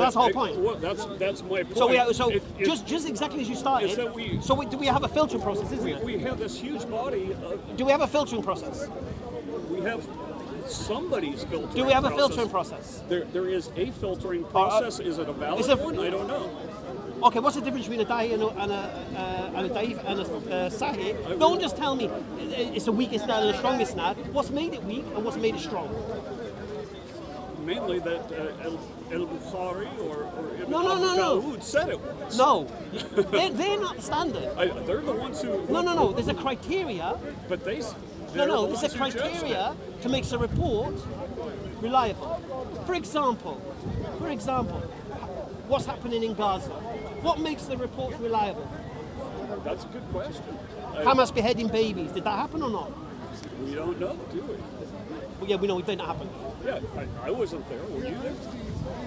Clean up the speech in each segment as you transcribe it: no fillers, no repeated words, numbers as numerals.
That's the whole point. Well, that's my point. So just exactly as you started. Do we have a filtering process? We have this huge body. Do we have a filtering process? We have somebody's filtering. Do we have a filtering process? There is a filtering process. Is it a valid one? I don't know. Okay, what's the difference between a da'i and a da'if and a sahih? Don't just tell me it's a weak isnad and a strong isnad. What's made it weak and what's made it strong? Mainly that al-Bukhari or Ibn No. said it was. No, they're not the standard. They're the ones who... No. There's a criteria. But they... There's a criteria to make the report reliable. For example, what's happening in Gaza? What makes the report reliable? That's a good question. Hamas beheading babies. Did that happen or not? We don't know, do we? Well, yeah, we know it didn't happen. Yeah, I wasn't there. Were you there?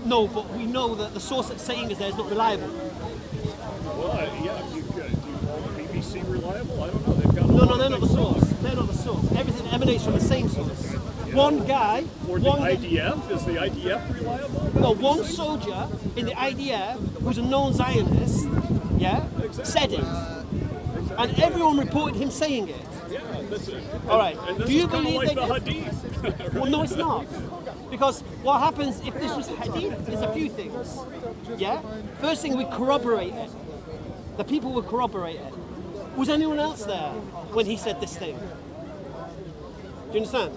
No, but we know that the source that's saying is there is not reliable. Well, you BBC reliable? I don't know. They've got No, they're not the source. They're not the source. Everything emanates from the same source. Yeah. One guy... Or the IDF? Is the IDF reliable? No, one soldier in the IDF who's a known Zionist, said it. And everyone reported him saying it. Yeah, that's it. All right. And this Do you is believe like that? the Hadith. Right? Well, no, it's not. Because what happens if this was Hadith is a few things. Yeah? First thing, we corroborate it. The people would corroborate it. Was anyone else there when he said this thing? Do you understand?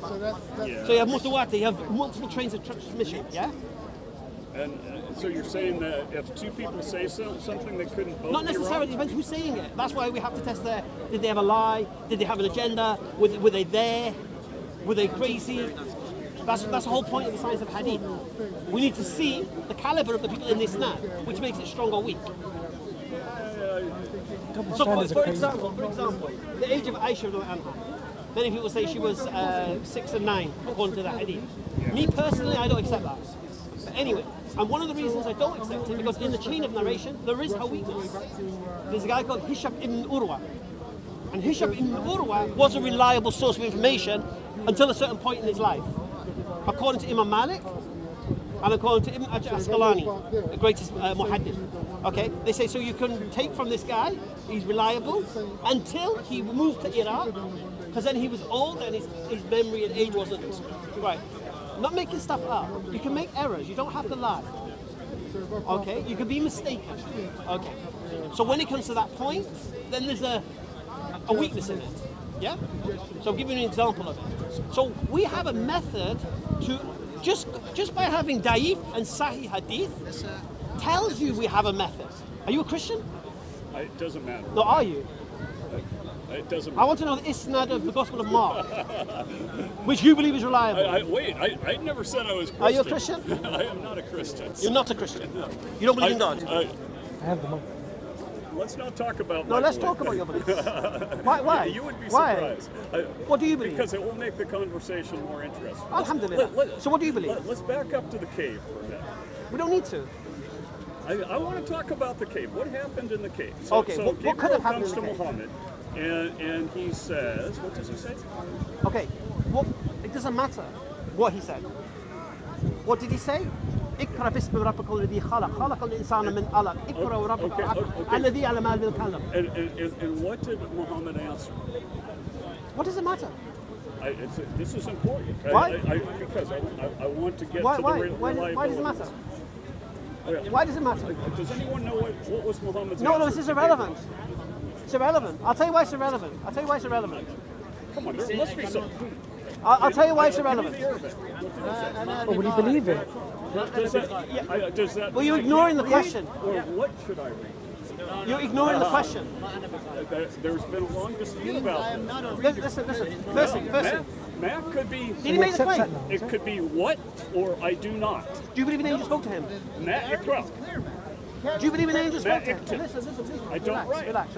Yeah. So you have mutawati, you have multiple trains of transmission, yeah? And so you're saying that if two people say something, they couldn't both Not necessarily, it depends who's saying it. That's why we have to test did they have a lie? Did they have an agenda? Were they there? Were they crazy? That's the whole point of the science of hadith. We need to see the caliber of the people in this isnad, which makes it strong or weak. So for example, the age of Aisha anha. Many people say she was 6 and 9, according to that hadith. Me personally, I don't accept that. But anyway, and one of the reasons I don't accept it, because in the chain of narration, there is her weakness. There's a guy called Hisham ibn Urwa. And Hisham ibn Urwa was a reliable source of information until a certain point in his life. According to Imam Malik, and according to Ibn Asqalani, the greatest muhaddith. Okay, they say, so you can take from this guy, he's reliable, until he moved to Iraq, because then he was old and his memory and age wasn't right. Not making stuff up. You can make errors, you don't have to lie. Okay, you can be mistaken. Okay, so when it comes to that point, then there's a weakness in it. Yeah? So I'll give you an example of it. So we have a method to, just by having da'if and sahih hadith, tells you we have a method. Are you a Christian? It doesn't matter. No, are you? It doesn't matter. I want to know the isnad of the Gospel of Mark, which you believe is reliable. I never said I was Christian. Are you a Christian? I am not a Christian. You're not a Christian? You don't believe in God? I have the money. Let's not talk about No, let's talk about your beliefs. Why? You would be surprised. What do you believe? Because it will make the conversation more interesting. Alhamdulillah. So what do you believe? Let's back up to the cave for a minute. We don't need to. I want to talk about the cave. What happened in the cave? So what could have happened comes in the to cave? Muhammad, and he says, what does he say? Okay, it doesn't matter what he said. What did he say? اقرأ باسم ربك الذي خلق خلق الإنسان من علق اقرأ وربك الذي علم بالقلم. And what did Muhammad answer? What does it matter? This is important. Why? Because I want to get to the Why does it matter? Why does it matter? Does anyone know what was Muhammad's No, answer? this is irrelevant. It's irrelevant. I'll tell you why it's irrelevant. Come on, there must be something. I'll tell you why it's irrelevant. But would you believe it? Does that Well, you're ignoring the question. Or what should I read? You're ignoring the question. There's been a long dispute about this. Listen. First thing. Matt could be... Did he make the claim? It could be what or I do not. Do you believe an angel spoke to him? Matt Ikra. Do you believe an angel spoke to him? Matt Listen, please. I don't write. Relax.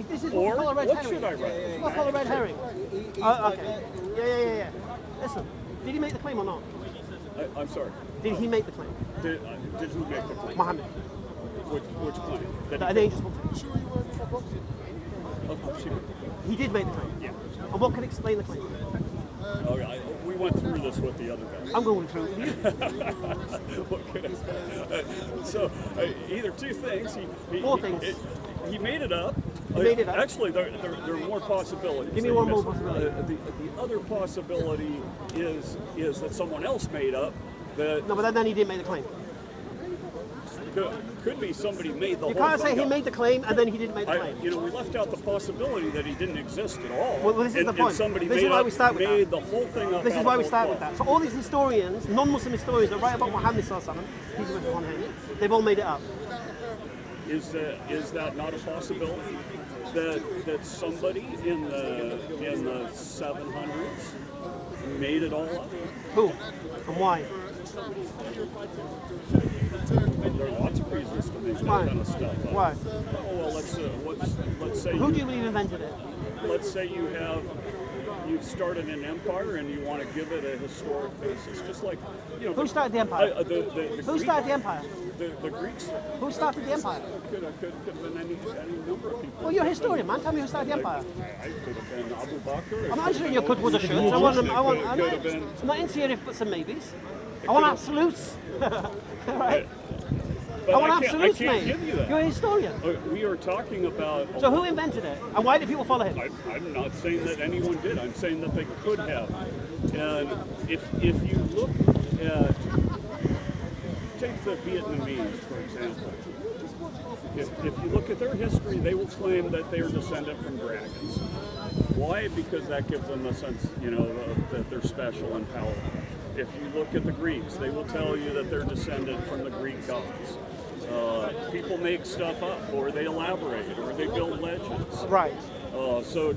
This is Or what we call a red what herring. should I write? It's what we call a red herring. Okay. Yeah. Listen, did he make the claim or not? I'm sorry. Did he make the claim? Did who make the claim? Muhammad. Which claim? That an angel spoke to him. Of course he did. He did make the claim. Yeah. And what can explain the claim? Okay, we went through this with the other guy. I'm going through it with you. Okay. So either two things. Four things. He made it up. He made it up. Actually, there are more possibilities. Give me one more possibility. The other possibility is that someone else made up that. No, but then he didn't make the claim. Could be somebody made the You whole can't say thing he up. made the claim and then he didn't make the claim. We left out the possibility that he didn't exist at all. Well, this is the point. And somebody This is made, why up, we start with made that. the whole thing up. This out is why of we whole start with cloth. that. So all these historians, non-Muslim historians that write about Muhammad sallallahu alaihi wasallam, peace be upon him, they've all made it up. Is that not a possibility? That somebody in the 700s made it all up? Who and why? There are lots of reasons to make that Why? kind of stuff up. Why? Oh, well, let's say Who do you believe invented it? let's say you've started an empire and you want to give it a historic basis, just like Who started the empire? Who started the empire? The Greeks Who started the empire? could have been any number of people. Well, you're a historian, man. Tell me who started the empire. I could have been Abu Bakr. I'm not answering your could, would, or should. I'm not into your if, buts, and maybes. I want absolutes. Right? But I want can't absolutes, give mate. you that. You're a historian. We are talking about. So who invented it? And why did people follow him? I'm not saying that anyone did. I'm saying that they could have. And if you look at, take the Vietnamese, for example. If you look at their history, they will claim that they are descended from dragons. Why? Because that gives them a sense, that they're special and powerful. If you look at the Greeks, they will tell you that they're descended from the Greek gods. People make stuff up, or they elaborate, or they build legends. Right. So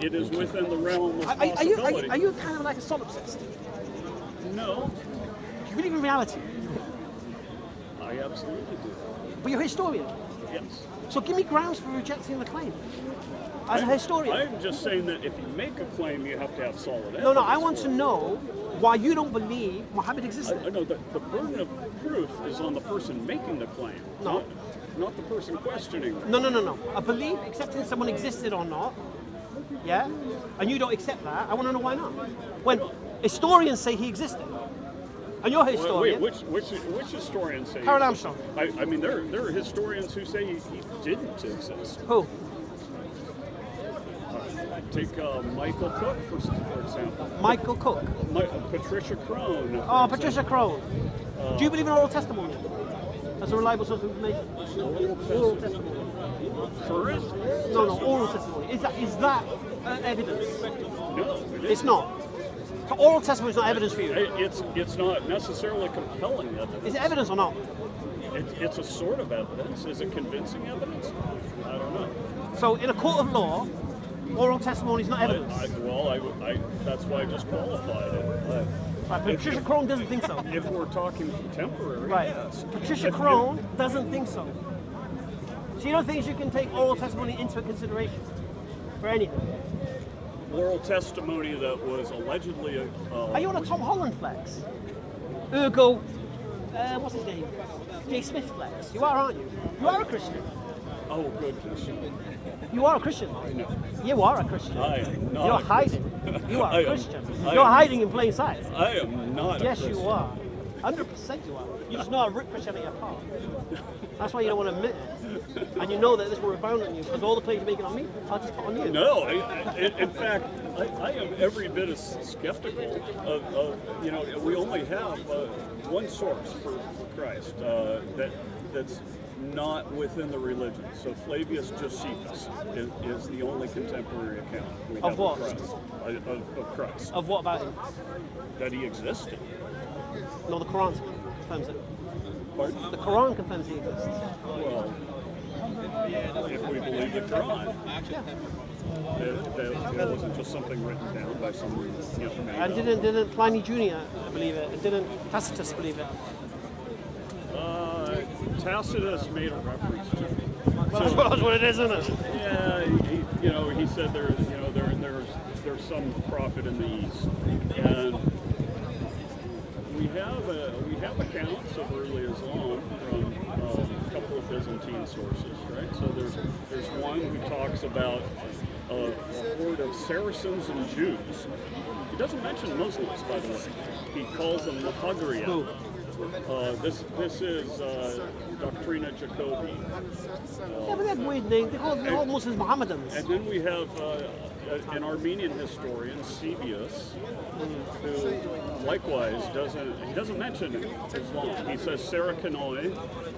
it is within the realm of Are possibility. you kind of like a solipsist? No, Do you believe in reality? I absolutely do. But you're a historian. Yes. So give me grounds for rejecting the claim. As a historian. I'm just saying that if you make a claim, you have to have solid evidence. No, I want for to it. know why you don't believe Muhammad existed. I know that the burden of proof is on the person making the claim, No. not the person questioning it. No. A belief accepting someone existed or not, yeah? And you don't accept that, I want to know why not. When historians say he existed, and you're a historian. Wait, which historians say? Harold he Armstrong. existed? I mean, there are historians who say he didn't exist. Who? Take Michael Cook, for example. Michael Cook. Patricia Crone. Oh, Patricia Crone. Do you believe in oral testimony? As a reliable source of information? Oral testimony. Current? No, oral testimony. Is that evidence? No, It's not. So oral testimony is not evidence for you. It's not necessarily compelling evidence. Is it evidence or not? It's a sort of evidence. Is it convincing evidence? I don't know. So in a court of law, oral testimony is not evidence. That's why I just qualified it. Right, Patricia Crone doesn't think so. If we're talking contemporary, Right. yes. Patricia Crone doesn't think so. She don't think you can take oral testimony into consideration for anything. Oral testimony that was allegedly. Are you on a Tom Holland flex? Ergo, what's his name? Jay Smith flex. You are, aren't you? You are a Christian. Oh, goodness. You are a Christian. No. You are a Christian. I am not. You're a hiding. You are I a am- Christian. I You're am- hiding in plain sight. I am not. Yes, a Christian. you are. 100% you are. You just know how rip Christianity apart. That's why you don't want to admit it. And you know that this will rebound on you because all the claims you're making on me, I'll just put on you. No, in fact, I am every bit as skeptical of we only have one source for Christ that's not within the religion. So Flavius Josephus is the only contemporary account we have Of what? Christ, of Christ. Of what about him? That he existed. No, the Quran confirms it. Pardon? The Quran confirms he exists. Well, if we believe the Quran, that wasn't just something written down by someone, made And up. didn't Pliny Jr. believe it? And didn't Tacitus believe it? Tacitus made a reference to it. Well, that's what it is, isn't it? Yeah, he said there's some prophet in the east, and we have accounts of early Islam from a couple of Byzantine sources, right? So there's one who talks about a horde of Saracens and Jews. He doesn't mention Muslims, by the way. He calls them Muhagriya. This is Doctrina Jacobi. Yeah, but they have weird names. They call Muslims Mohammedans. And then we have an Armenian historian, Sebius, who likewise doesn't mention Islam. He says Sarakanoi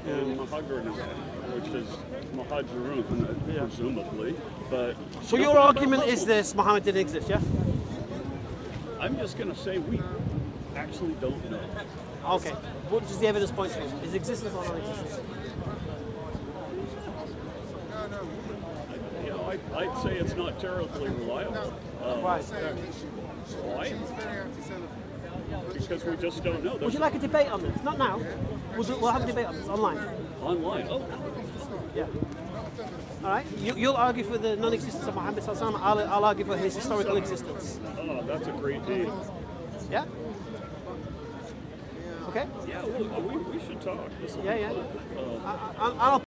and Muhagrinoi, which is Muhajirun, presumably. But so your argument is this: Muhammad didn't exist, yeah? I'm just going to say we actually don't know. Okay. What does the evidence point to? Is existence or non-existence? You know, I'd say it's not terribly reliable. Why? Why? Because we just don't know. Would you like a debate on this? Not now. We'll have a debate on this online. Online? Oh, yeah. All right. You'll argue for the non-existence of Muhammad Sallallahu Alaihi Wasallam. I'll argue for his historical existence. Oh, that's a great deal. Yeah. Okay. Yeah, we should talk. Yeah. I'll